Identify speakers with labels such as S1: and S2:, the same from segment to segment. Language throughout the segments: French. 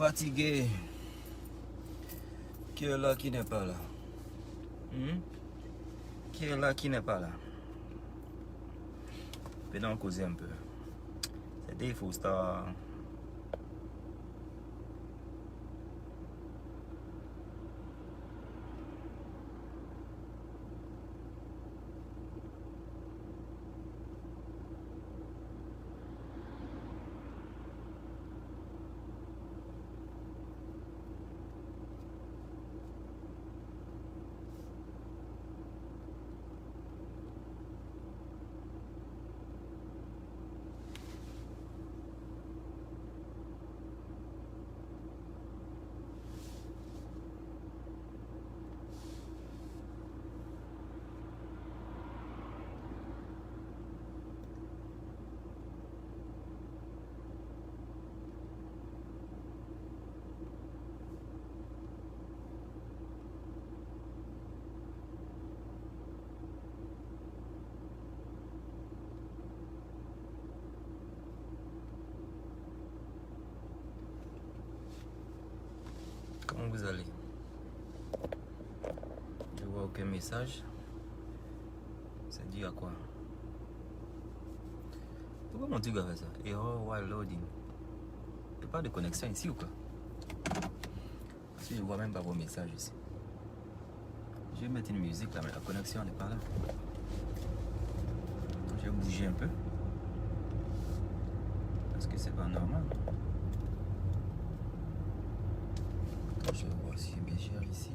S1: fatigué. Qui est là, qui n'est pas là? Qui est là, qui n'est pas là? Venons causer un peu. C'est des faux stars. Comment vous allez? Je vois aucun message. C'est dû à quoi? Pourquoi mon truc a fait ça? Error while loading. Il n'y a pas de connexion ici ou quoi? Parce que je ne vois même pas vos messages ici. Je vais mettre une musique là, mais la connexion n'est pas là. Je vais bouger un peu. Parce que c'est pas normal. Je vais voir si mes chers ici.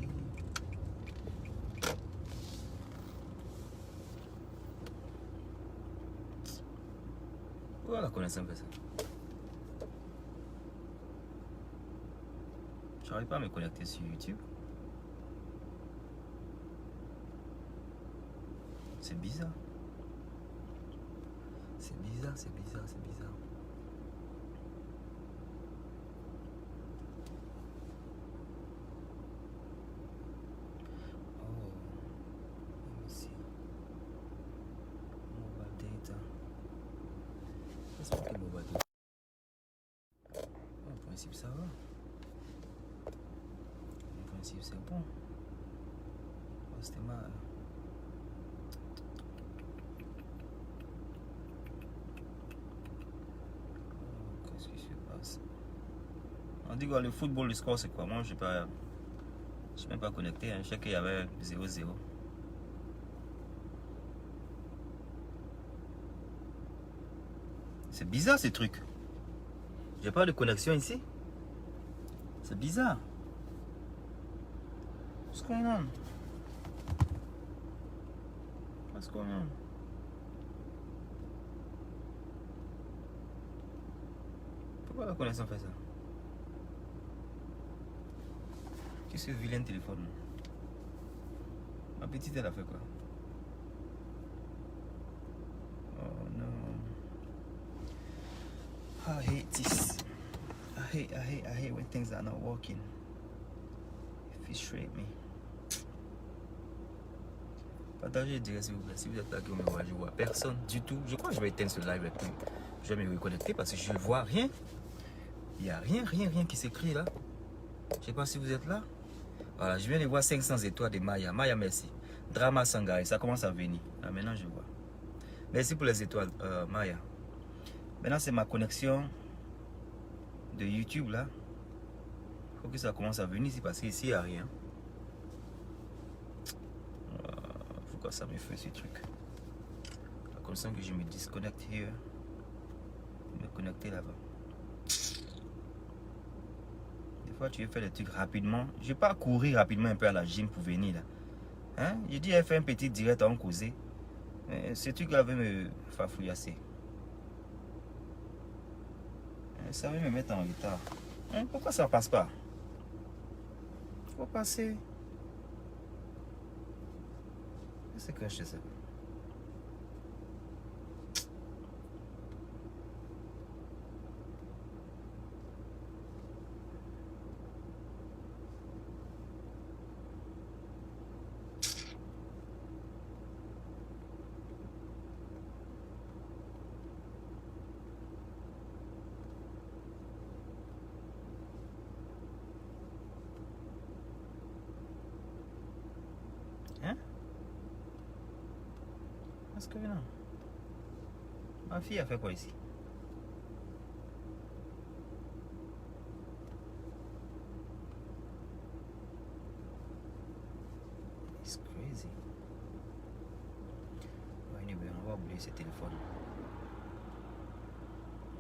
S1: Pourquoi la connexion fait ça? Je n'arrive pas à me connecter sur YouTube. C'est bizarre. C'est bizarre, c'est bizarre, c'est bizarre. Oh, let me see. Mobile data. Qu'est-ce que c'est mobile data? En principe, ça va. En principe, c'est bon. Oh, c'était mal. Qu'est-ce qui se passe? On dit que le football, le score, c'est quoi? Moi, je ne suis même pas connecté. Hein. Je sais qu'il y avait 0-0. C'est bizarre ces trucs. J'ai pas de connexion ici. C'est bizarre. What's going on? What's going on? Pourquoi la connexion fait ça? Qu'est-ce que ce vilain téléphone? Ma petite, elle a fait quoi? Oh non. I hate this. I hate when things are not working. It frustrates me. Partagez, dirais s'il vous plaît. Si vous êtes là, que vous me voyez, je vois personne du tout. Je crois que je vais éteindre ce live et puis je vais me reconnecter parce que je ne vois rien. Il n'y a rien qui s'écrit là. Je ne sais pas si vous êtes là. Voilà, je viens de voir 500 étoiles de Maya. Maya, merci. Drama Sangari, ça commence à venir. Ah, maintenant, je vois. Merci pour les étoiles, Maya. Maintenant, c'est ma connexion de YouTube là. Il faut que ça commence à venir ici parce qu'ici, il n'y a rien. Pourquoi ça me fait ce truc? La connexion que je me disconnecte here. Me connecter là-bas. Des fois, tu veux faire des trucs rapidement. Je vais pas courir rapidement un peu à la gym pour venir là. Hein? Je dis, elle fait un petit direct en causé. Ce truc-là veut me fafouillasser. Ça veut me mettre en retard. Hein? Pourquoi ça passe pas? Faut passer. Qu'est-ce que je sais? Est-ce que non? Ma fille a fait quoi ici? It's crazy. Bon, anyway, on va oublier ce téléphone.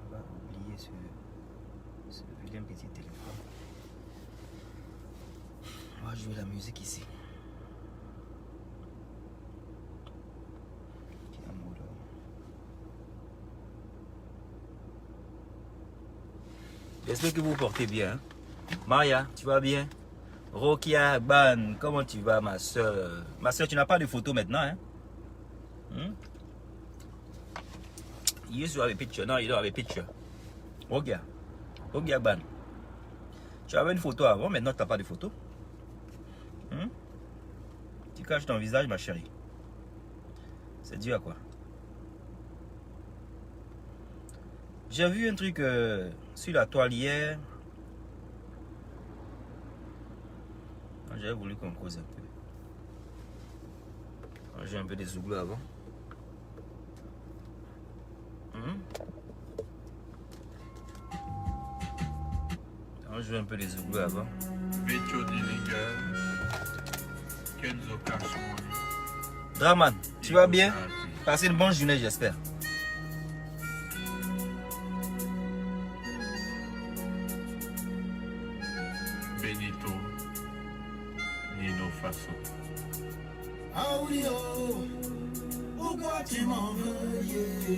S1: On va oublier ce vilain petit téléphone. On va jouer la musique ici. J'espère que vous vous portez bien. Hein? Maria, tu vas bien? Rokia, Ban, comment tu vas, ma soeur? Ma soeur, tu n'as pas de photo maintenant, hein? You used to have a picture, now you don't have a picture. Rokia, Ban. Tu avais une photo avant, maintenant tu n'as pas de photo. Tu caches ton visage, ma chérie. C'est dû à quoi? J'ai vu un truc sur la toile hier. J'avais voulu qu'on cause un peu. J'ai un peu des zouglous avant. J'ai un peu des zouglous avant. Draman, tu vas bien? Passez une bonne journée, j'espère.
S2: Benito, Nino Faso.
S3: Ah oui, oh, pourquoi tu m'en veux, yeah.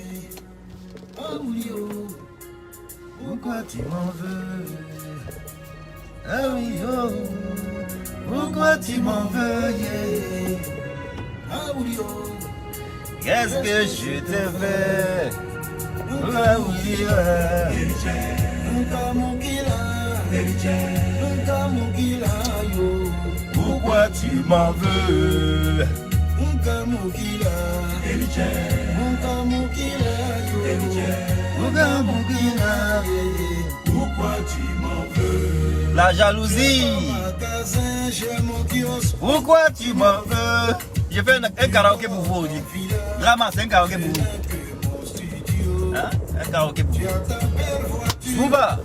S3: Ah oui, oh, pourquoi tu m'en veux? Ah oui, oh, pourquoi tu m'en veux, yeah. Ah oui, oh,
S1: qu'est-ce que je te fais? Ah oui, pourquoi tu m'en veux?
S3: pourquoi tu m'en veux?
S1: La jalousie. Pourquoi tu m'en veux? Je fais un karaoké pour vous. Drama, c'est un karaoké pour vous. Hein? Un karaoké pour vous. Bouba.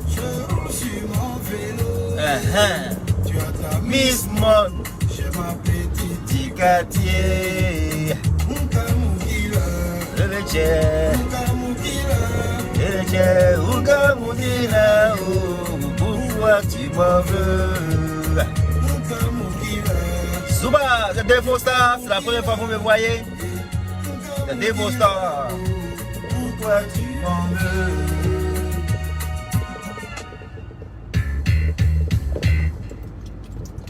S1: Miss Mon. Petit quartier. Le tchè. Pourquoi tu m'en veux? Souba, c'est Devostar, c'est la première fois que vous me voyez. C'est Devostar. Pourquoi tu m'en veux?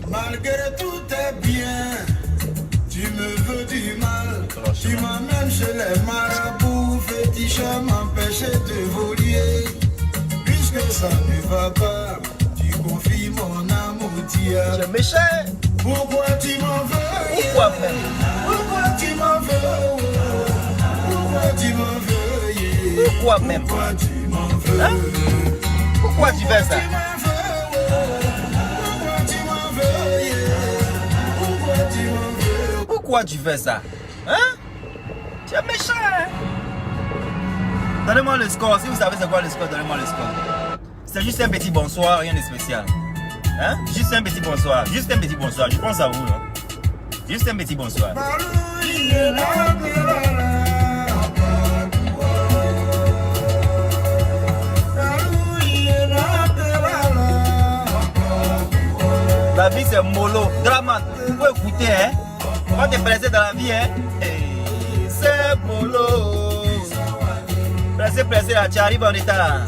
S3: Malgré tout est bien, tu me veux du mal. Tu m'emmènes chez les marabouts, fétiches m'empêcher de voler. Puisque ça ne va pas, tu confies mon amour d'hier.
S1: Je méchant.
S3: Pourquoi tu m'en veux?
S1: Pourquoi même?
S3: Pourquoi tu m'en veux? Pourquoi tu m'en veux?
S1: Pourquoi même?
S3: Pourquoi tu m'en veux?
S1: Hein? Pourquoi tu fais ça? Pourquoi tu fais ça? Hein? Tu es méchant, hein? Donnez-moi le score. Si vous savez c'est quoi le score, donnez-moi le score. C'est juste un petit bonsoir, rien de spécial. Hein? Juste un petit bonsoir. Juste un petit bonsoir. Je pense à vous, non? Juste un petit bonsoir. La vie c'est mollo. Draman, il faut écouter, hein? On va te presser dans la vie, hein? Hey, c'est mollo. Pressé, là, tu arrives en état.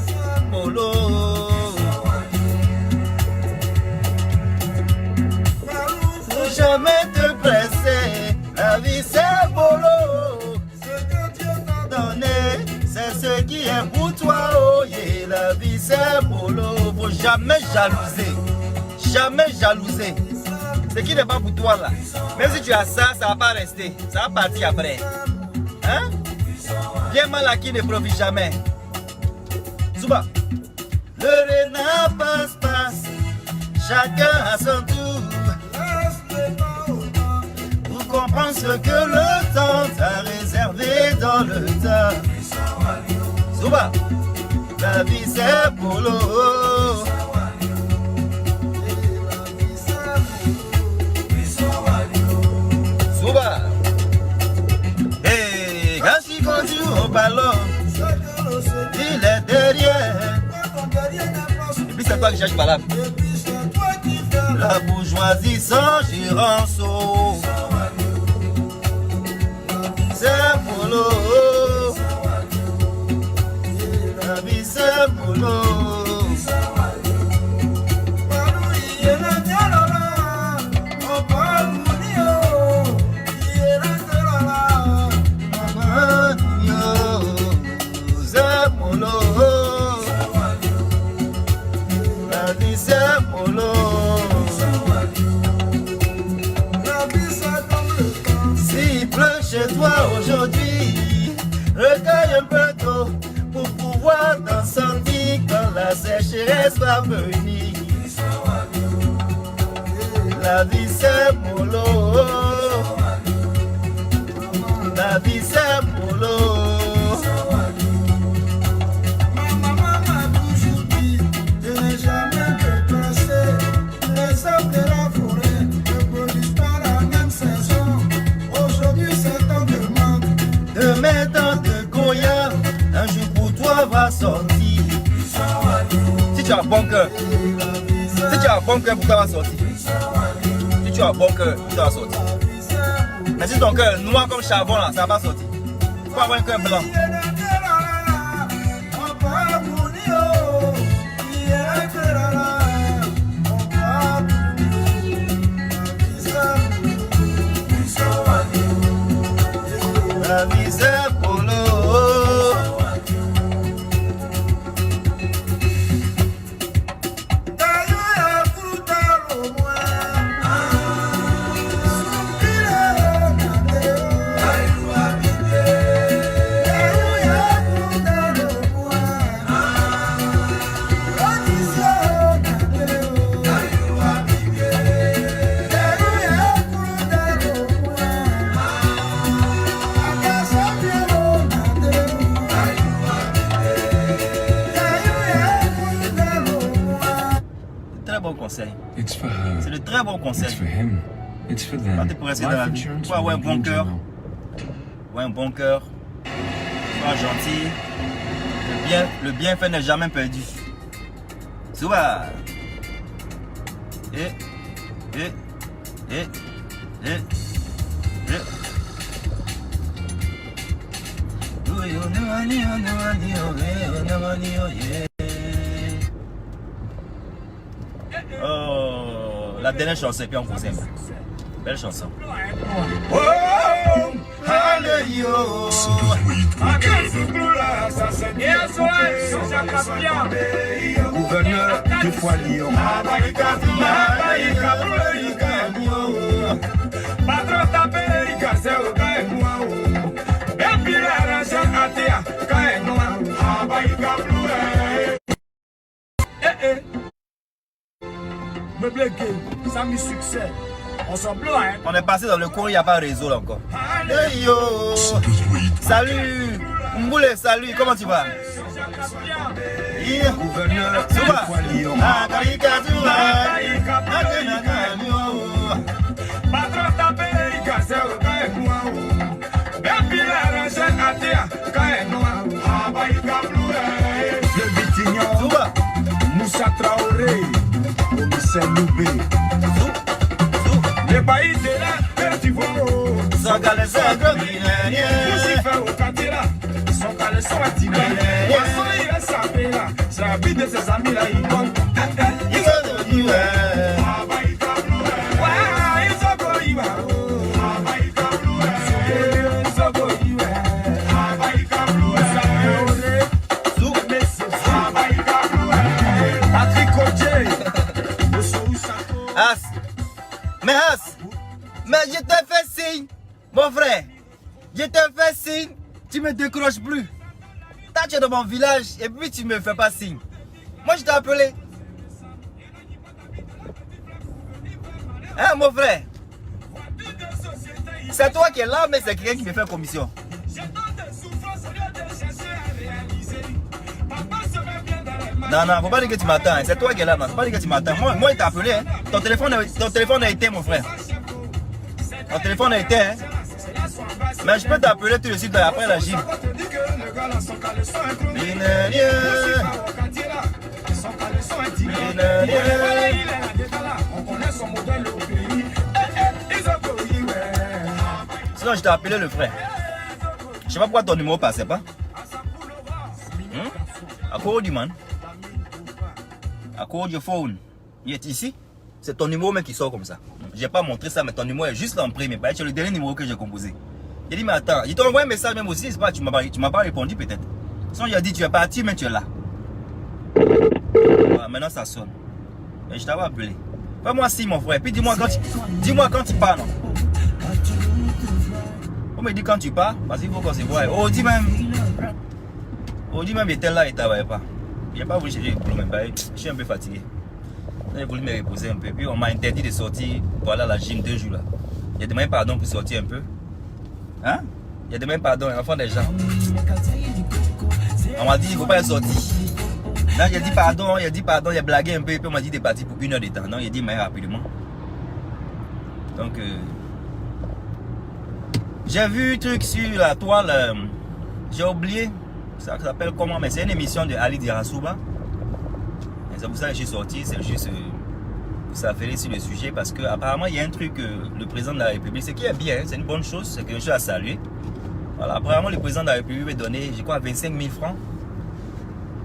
S1: Mollo. Faut jamais te presser. La vie c'est mollo. Ce que Dieu t'a donné, c'est ce qui est pour toi. Oh yeah, la vie c'est mollo. Faut jamais jalouser. Jamais jalouser. Ce qui n'est pas pour toi là. Même si tu as ça, ça va pas rester. Ça va partir après. Hein? Bien mal à qui ne profite jamais. Souba. Le renard passe. Chacun à son tour. Pour comprendre ce que le temps t'a réservé. dans le tas. Souba, la vie c'est polo. Souba, et quand je conduis au ballon, il est derrière. Et puis c'est toi qui cherches par là. La bourgeoisie sans girançon. C'est polo. La vie c'est polo. S'il pleut chez toi aujourd'hui, recueille un peu d'eau pour pouvoir t'en sortir quand la sécheresse va venir. La vie c'est mollo. La vie c'est mollo. Demain dans de Goya, un jour pour toi va sortir. Si tu as un bon cœur, si tu as un bon cœur, pourquoi va sortir? Si tu as un bon cœur, pourquoi va sortir? Mais si ton cœur noir comme charbon là, ça va sortir. Pourquoi avoir un cœur blanc? La vie c'est polo. Bon conseil. C'est de très bons conseils. Quand tu pourrais essayer dans la vie, faut avoir un bon cœur. Avoir un bon cœur. Sois gentil. Le bienfait n'est jamais perdu. Souba. Oh, la dernière chanson et puis on vous aime. Belle chanson. Oh, alléluia.
S3: Gouverneur de Poilion. Patron tapé, cassé au gain. Et puis la ranchette à terre, gain noir. Ça me succès. On s'en plaint.
S1: On est passé dans le coin, il n'y a pas de réseau là encore. Hey yo. Salut. Mboule, salut, comment tu vas?
S3: Gouverneur de Poilion. Patron tapé, cassé au gain. Et puis la ranchette à terre, gain noir. Le Bitignon. Moussa Traoré. C'est loupé. Le pays de là, tu vois.
S1: Sans caleçon,
S3: au Katira, son caleçon à Tima. Poisson, il est sapé là. C'est la vie de ses amis là, ils vont.
S1: Mais je te fais signe, mon frère. Je te fais signe, tu me décroches plus. Toi, tu es dans mon village et puis tu me fais pas signe. Moi, je t'ai appelé. Hein, mon frère? C'est toi qui es là, mais c'est quelqu'un qui me fait commission. Non, non, faut pas dire que tu m'attends. C'est toi qui es là, non. Faut pas dire que tu m'attends. Moi, il t'a appelé. Hein. Ton téléphone a été, mon frère. Ton téléphone a été. Hein. Mais je peux t'appeler tout de suite après la gym. Sinon, je t'ai appelé le frère. Je sais pas pourquoi ton numéro passait pas. I called you, man. I called your phone. Il est ici. C'est ton numéro même qui sort comme ça. J'ai pas montré ça, mais ton numéro est juste là en premier. C'est le dernier numéro que j'ai composé. J'ai dit, mais attends, il t'a envoyé un message même aussi. C'est pas, tu m'as pas répondu peut-être. Sinon, il a dit, tu es parti, mais tu es là. Voilà, maintenant, ça sonne. Et je t'avais appelé. Fais-moi si, mon frère. Puis dis-moi quand tu pars, non. On me dit quand tu pars, parce qu'il faut qu'on se voie. Audi même, il était là, il ne travaillait pas. Il n'a pas voulu chercher le boulot même. Je suis un peu fatigué. J'ai voulu me reposer un peu. Puis on m'a interdit de sortir pour aller à la gym 2 jours là. Il a demandé pardon pour sortir un peu. Hein? Il a demandé pardon, enfant des gens. On m'a dit il ne faut pas être sorti. Là, il a dit pardon, il a blagué un peu. Et puis on m'a dit de partir pour 1 heure de temps. Donc il a dit mais rapidement. Donc j'ai vu un truc sur la toile. J'ai oublié. Ça s'appelle comment? Mais c'est une émission de Ali Dirasouba. C'est pour ça que je suis sorti. C'est juste pour s'affaler sur le sujet. Parce qu'apparemment, il y a un truc le président de la République. Ce qui est bien, c'est une bonne chose. C'est quelque chose à saluer. Voilà, apparemment, le président de la République va donner, je crois, 25 000 francs.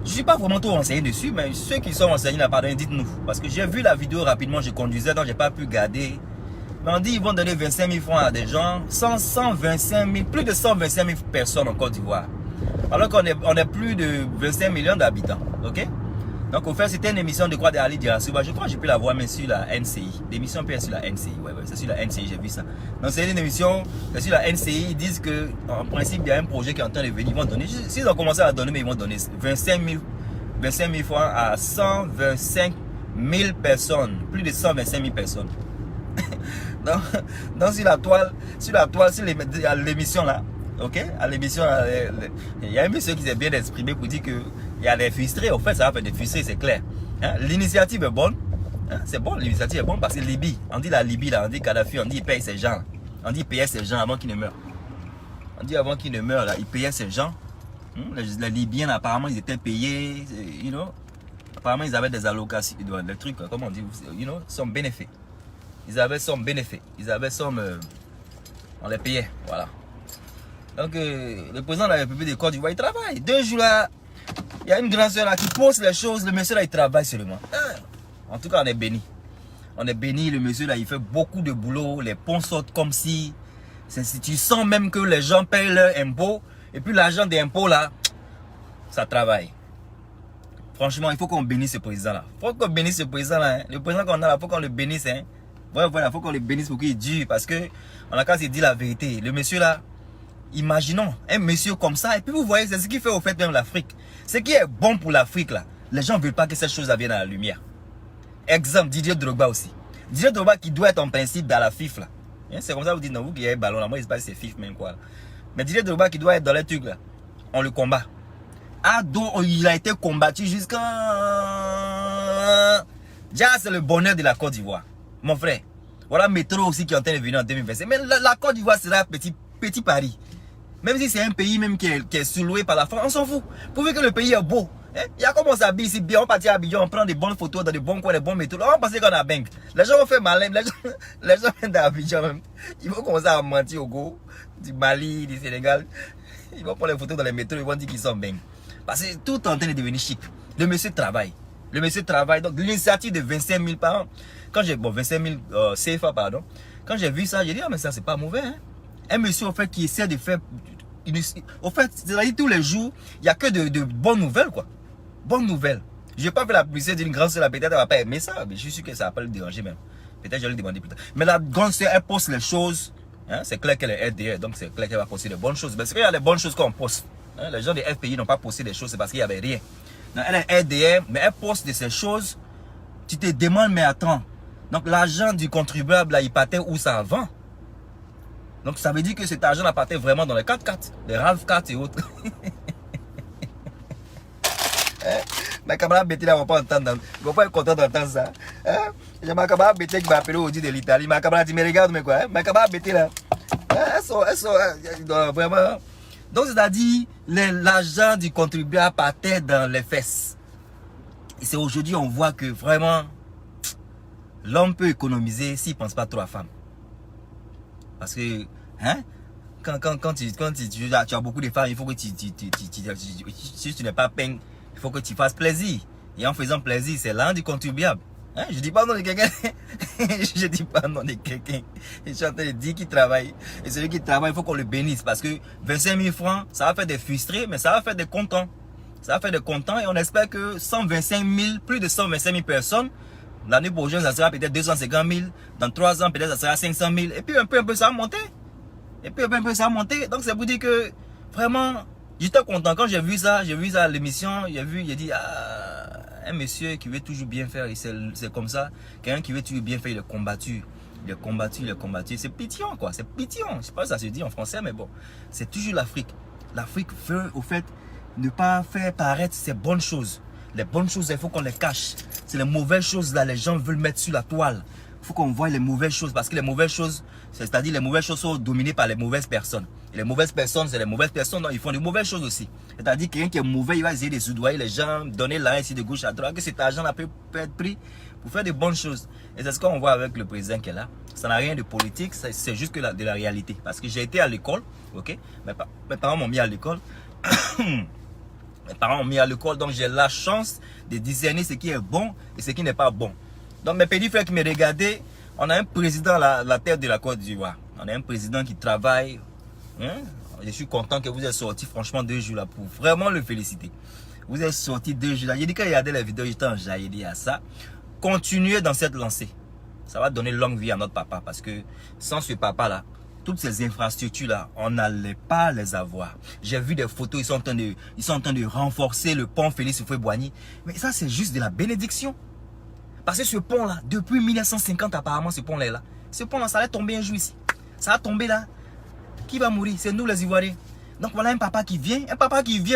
S1: Je ne suis pas vraiment trop renseigné dessus. Mais ceux qui sont renseignés, pardon, dites-nous. Parce que j'ai vu la vidéo rapidement. Je conduisais, donc je n'ai pas pu garder. Mais on dit qu'ils vont donner 25 000 francs à des gens. 125 000, plus de 125 000 personnes en Côte d'Ivoire. Alors qu'on est plus de 25 millions d'habitants. Ok? Donc, au fait, c'était une émission de quoi d'Ali Dirasouba. Je crois que j'ai pu la voir même sur la NCI. L'émission peut être sur la NCI. Ouais, c'est sur la NCI, j'ai vu ça. Donc, c'est une émission, c'est sur la NCI. Ils disent qu'en principe, il y a un projet qui est en train de venir. Ils vont donner, s'ils ont commencé à donner, mais ils vont donner 25 000 francs à 125 000 personnes. Plus de 125 000 personnes. donc sur la toile, sur l'émission là. Ok, à l'émission, il y a un monsieur qui s'est bien exprimé pour dire qu'il y a des frustrés. Au fait, ça va faire des frustrés, c'est clair. Hein? L'initiative est bonne. Hein? C'est bon, l'initiative est bonne parce que Libye, on dit la Libye, là, on dit Kadhafi, on dit il paye ses gens. On dit il payait ses gens avant qu'ils ne meurent. On dit avant qu'ils ne meurent, là, il payait ses gens. Les Libyens, apparemment, ils étaient payés. You know? Apparemment, ils avaient des allocations, des trucs, comment on dit, you know, somme bénéfice. Ils avaient somme bénéfice. Ils avaient somme. On les payait, voilà. Donc, le président de la République de Côte d'Ivoire, il travaille. 2 jours là, il y a une grande soeur là qui pose les choses. Le monsieur là, il travaille seulement. En tout cas, on est béni. On est béni. Le monsieur là, il fait beaucoup de boulot. Les ponts sortent comme si. Tu sens même que les gens payent leurs impôts. Et puis, l'argent des impôts là, ça travaille. Franchement, il faut qu'on bénisse ce président là. Il faut qu'on bénisse ce président là. Hein. Le président qu'on a là, il faut qu'on le bénisse. Hein. Voilà, il faut qu'on le bénisse pour qu'il dure. Parce que, on a qu'à se dire la vérité. Le monsieur là. Imaginons un monsieur comme ça. Et puis vous voyez, c'est ce qui fait au fait même l'Afrique. Ce qui est bon pour l'Afrique là. Les gens ne veulent pas que cette chose vienne à la lumière. Exemple, Didier Drogba aussi. Didier Drogba qui doit être en principe dans la FIFA là. C'est comme ça vous dites, non, vous qui avez un ballon là. Moi, il se passe c'est FIFA même quoi. Là. Mais Didier Drogba qui doit être dans les trucs là. On le combat. Ah, donc il a été combattu jusqu'à... Déjà, c'est le bonheur de la Côte d'Ivoire. Mon frère. Voilà Métro aussi qui est en train de venir en 2025. Mais la Côte d'Ivoire sera petit Paris. Même si c'est un pays même qui est sous-loué par la France, on s'en fout. Pourvu que le pays est beau. Hein? Il y a comment on s'habille ici bien, on partit à Abidjan, on prend des bonnes photos dans des bons coins, des bons métaux. On pense qu'on a Beng. Les gens vont faire malin, les gens viennent d'Abidjan même. Ils vont commencer à mentir au go, du Mali, du Sénégal. Ils vont prendre les photos dans les métros, ils vont dire qu'ils sont Beng. Parce que tout est en train de devenir chic. Le monsieur travaille. Le monsieur travaille. Donc l'initiative de 25 000 par an, quand j'ai, bon 25 000 CFA pardon, quand j'ai vu ça, j'ai dit ah mais ça c'est pas mauvais hein. Un monsieur au fait qui essaie de faire, au fait, c'est-à-dire tous les jours, il n'y a que de bonnes nouvelles quoi. Bonnes nouvelles. Je n'ai pas fait la publicité d'une grande soeur, peut-être elle ne va pas aimer ça, mais je suis sûr que ça ne va pas le déranger même. Peut-être je vais lui demander plus tard. Mais la grande soeur, elle poste les choses, hein, c'est clair qu'elle est RDR, donc c'est clair qu'elle va poster des bonnes choses. Parce qu'il y a des bonnes choses qu'on poste. Hein, les gens des FPI n'ont pas posté des choses, c'est parce qu'il n'y avait rien. Donc, elle est RDR, mais elle poste de ces choses, tu te demandes, mais attends. Donc l'argent du contribuable, là, il partait où ça avant? Donc ça veut dire que cet argent partait vraiment dans les 4x4, les RAV4 et autres. Mes camarades bêtés là vont pas entendre, ils vont pas être contents d'entendre ça. Hein? J'ai ma camarade bêté qui m'a appelé au dit de l'Italie. Ma camarade dit, mais regarde, mais quoi, hein? Ma camarade bêté là. Elles sont vraiment. Donc, c'est-à-dire, l'argent du contribuable partait dans les fesses. Et c'est aujourd'hui, on voit que vraiment, l'homme peut économiser s'il ne pense pas trop à la femme. Parce que, hein, quand tu as beaucoup de femmes, il faut que si tu n'es pas peine, il faut que tu fasses plaisir. Et en faisant plaisir, c'est l'argent du contribuable. Hein? Je ne dis pas non de quelqu'un. Je dis pas non de quelqu'un. Je suis en train de dire qu'il travaille. Et celui qui travaille, il faut qu'on le bénisse. Parce que 25 000 francs, ça va faire des frustrés, mais ça va faire des contents. Ça va faire des contents. Et on espère que 125 000, plus de 125 000 personnes, l'année prochaine, ça sera peut-être 250 000. Dans 3 ans, peut-être ça sera 500 000. Et puis un peu, ça va monter. Et puis un peu, ça va monter. Donc c'est pour dire que vraiment, j'étais content. Quand j'ai vu ça à l'émission, j'ai dit, ah, un monsieur qui veut toujours bien faire, c'est comme ça. Quelqu'un qui veut toujours bien faire, il est combattu. Il est combattu. C'est pétillant, quoi. C'est pétillant. Je sais pas si ça se dit en français, mais bon. C'est toujours l'Afrique. L'Afrique veut, au fait, ne pas faire paraître ses bonnes choses. Les bonnes choses, il faut qu'on les cache. C'est les mauvaises choses, là, les gens veulent mettre sur la toile. Il faut qu'on voit les mauvaises choses. Parce que les mauvaises choses, c'est-à-dire les mauvaises choses sont dominées par les mauvaises personnes. Et les mauvaises personnes, c'est les mauvaises personnes, donc ils font de mauvaises choses aussi. C'est-à-dire quelqu'un qui est mauvais, il va essayer de soudoyer les gens, donner l'argent ici de gauche à droite, que cet argent-là peut être pris pour faire de bonnes choses. Et c'est ce qu'on voit avec le président qui est là. Ça n'a rien de politique, c'est juste que de la réalité. Parce que j'ai été à l'école, ok? Mes parents m'ont mis à l'école. Mes parents m'ont mis à l'école, donc j'ai la chance de discerner ce qui est bon et ce qui n'est pas bon. Donc mes petits frères qui me regardaient, on a un président à la tête de la Côte d'Ivoire. On a un président qui travaille. Hein? Je suis content que vous êtes sorti franchement 2 jours là pour vraiment le féliciter. Vous êtes sorti 2 jours là. J'ai dit quand il regardait les vidéos, j'étais enjaillé à ça. Continuez dans cette lancée. Ça va donner longue vie à notre papa parce que sans ce papa là, toutes ces infrastructures là, on n'allait pas les avoir. J'ai vu des photos, ils sont en train de renforcer le pont Félix Houphouët-Boigny. Mais ça c'est juste de la bénédiction. Parce que ce pont là, depuis 1950 apparemment ce pont là, ce pont là ça allait tomber un jour ici. Ça va tomber là. Qui va mourir? C'est nous les Ivoiriens. Donc voilà un papa qui vient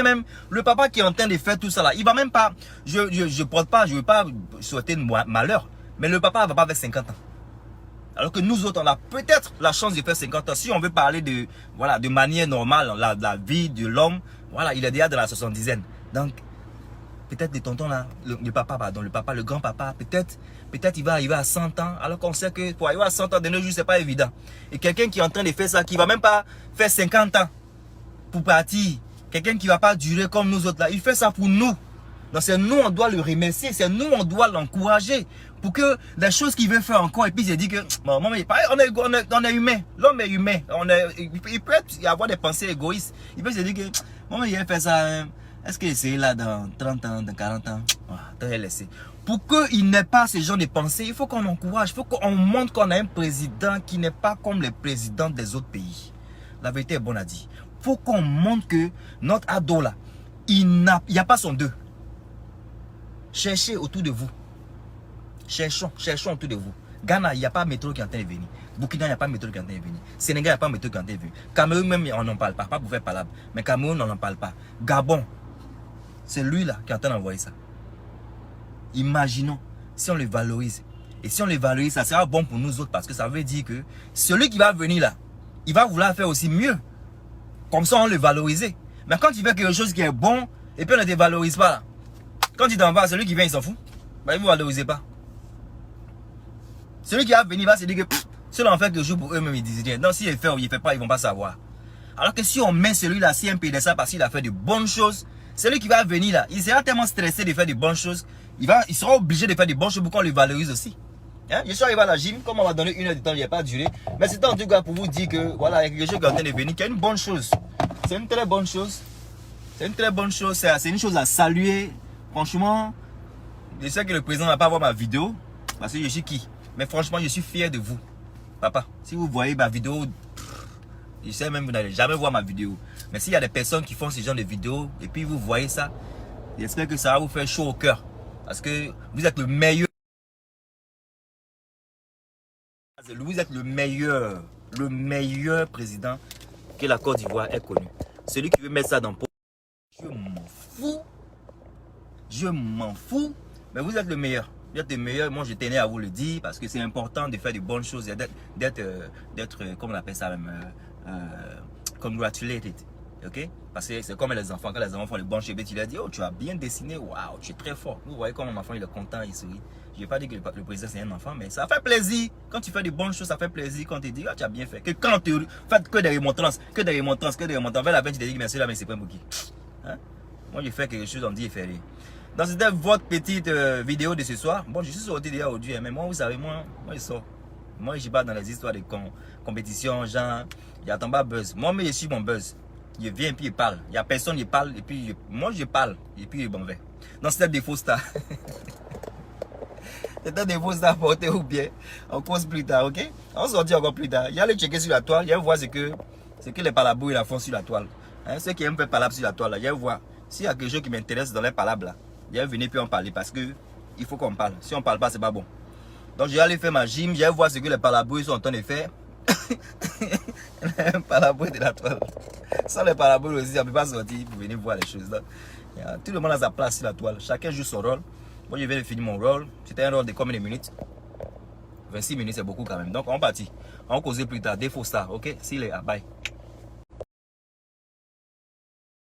S1: même, le papa qui est en train de faire tout ça là, il va même pas, je veux pas souhaiter de malheur, mais le papa va pas faire 50 ans. Alors que nous autres, on a peut-être la chance de faire 50 ans. Si on veut parler de, voilà, de manière normale, la vie de l'homme, voilà, il est déjà dans la 70aine. Donc, peut-être le tonton là, le papa, le grand-papa, peut-être il va arriver à 100 ans, alors qu'on sait que pour arriver à 100 ans de nos jours, c'est pas évident. Et quelqu'un qui est en train de faire ça, qui va même pas faire 50 ans pour partir, quelqu'un qui va pas durer comme nous autres là, il fait ça pour nous. Donc c'est nous, on doit le remercier, c'est nous, on doit l'encourager pour que les choses qu'il veut faire encore, et puis il dit que, on est humain, l'homme est humain, il peut y avoir des pensées égoïstes, il peut se dire que, il va faire ça, est-ce qu'il essaie là dans 30 ans, dans 40 ans, attends, laisser. Pour qu'il n'ait pas ce genre de pensées, il faut qu'on encourage, il faut qu'on montre qu'on a un président qui n'est pas comme les présidents des autres pays. La vérité est bonne à dire. Il faut qu'on montre que notre ado là, il n'y a pas son deux. Cherchez autour de vous. Cherchons autour de vous. Ghana, il n'y a pas de métro qui est en train de venir. Burkina, il n'y a pas de métro qui est en train de venir. Sénégal, il n'y a pas de métro qui est en train de venir. Cameroun, même, on n'en parle pas. Pas pour faire palabre. Mais Cameroun, on n'en parle pas. Gabon, c'est lui là qui est en train d'envoyer ça. Imaginons si on le valorise. Et si on le valorise, ça sera bon pour nous autres parce que ça veut dire que celui qui va venir là, il va vouloir faire aussi mieux. Comme ça, on le valorise. Mais quand il fait quelque chose qui est bon et puis on ne te valorise pas là, quand il t'en va, celui qui vient, il s'en fout. Bah, il ne vous valorise pas. Celui qui va venir va se dire que ceux-là en fait quelque chose pour eux-mêmes, ils disent rien. Non, s'il fait ou il ne fait pas, ils ne vont pas savoir. Alors que si on met celui-là, si un pays de ça parce qu'il a fait de bonnes choses, celui qui va venir là, il sera tellement stressé de faire de bonnes choses, il sera obligé de faire de bonnes choses pour qu'on le valorise aussi. Hein? Je suis arrivé à la gym, comme on m'a donné 1 heure de temps, il n'y a pas duré. Mais c'était en tout cas pour vous dire que voilà, il y a quelque chose qui est en train de venir, qui est une bonne chose. C'est une très bonne chose. C'est une très bonne chose. C'est une chose à saluer. Franchement, je sais que le président n'a pas voir ma vidéo parce que je suis qui. Mais franchement, je suis fier de vous. Papa, si vous voyez ma vidéo, je sais même que vous n'allez jamais voir ma vidéo. Mais s'il y a des personnes qui font ce genre de vidéos et puis vous voyez ça, j'espère que ça va vous faire chaud au cœur. Parce que vous êtes le meilleur. Vous êtes le meilleur président que la Côte d'Ivoire ait connu. Celui qui veut mettre ça dans le pot, je m'en fous. Je m'en fous. Mais vous êtes le meilleur. Vous êtes le meilleur. Moi, je tenais à vous le dire parce que c'est important de faire de bonnes choses et d'être, comment on appelle ça même, congratulated. Ok? Parce que c'est comme les enfants. Quand les enfants font le bon chébé, tu leur dis, oh, tu as bien dessiné. Waouh, tu es très fort. Vous voyez comme mon enfant, il est content, il sourit. Je n'ai pas dit que le président, c'est un enfant, mais ça fait plaisir. Quand tu fais de bonnes choses, ça fait plaisir. Quand tu dis, oh, tu as bien fait. Que quand tu fais que des remontrances, vers la fin, tu te dis, merci là, mais c'est pas pour qui. Hein? Moi, je fais quelque chose, on dit, il fait rire. Donc, c'était votre petite vidéo de ce soir. Bon, je suis sorti déjà aujourd'hui, mais moi, vous savez, moi, je sors. Moi, je ne pas dans les histoires de compétition, genre, j'attends pas buzz. Moi, mais je suis mon buzz. Il vient, puis il parle. Il n'y a personne, il parle, et puis moi, je parle, et puis il m'en va. Donc, c'était des faux stars. C'était des faux stars portés ou bien. On cause plus tard, ok? On se dit encore plus tard. Il y a le checker sur la toile, il y a voir ce que les palabres ils font sur la toile. Hein? Ceux qui aiment faire palabres sur la toile, il y a voir. S'il y a quelque chose qui m'intéresse dans les palabres là, il y a venir puis en parler parce que il faut qu'on parle. Si on ne parle pas, c'est pas bon. Donc, je vais aller faire ma gym, je vais voir ce que les palabres sont en train de faire. Les palabres de la toile. Sans les palabres aussi, on ne peut pas sortir pour venir voir les choses là. Tout le monde a sa place sur la toile. Chacun joue son rôle. Moi, je viens de finir mon rôle. C'était un rôle de combien de minutes? 26 minutes, c'est beaucoup quand même. Donc, on partit. On va causer plus tard. Des faux stars, ok? See you later. Bye.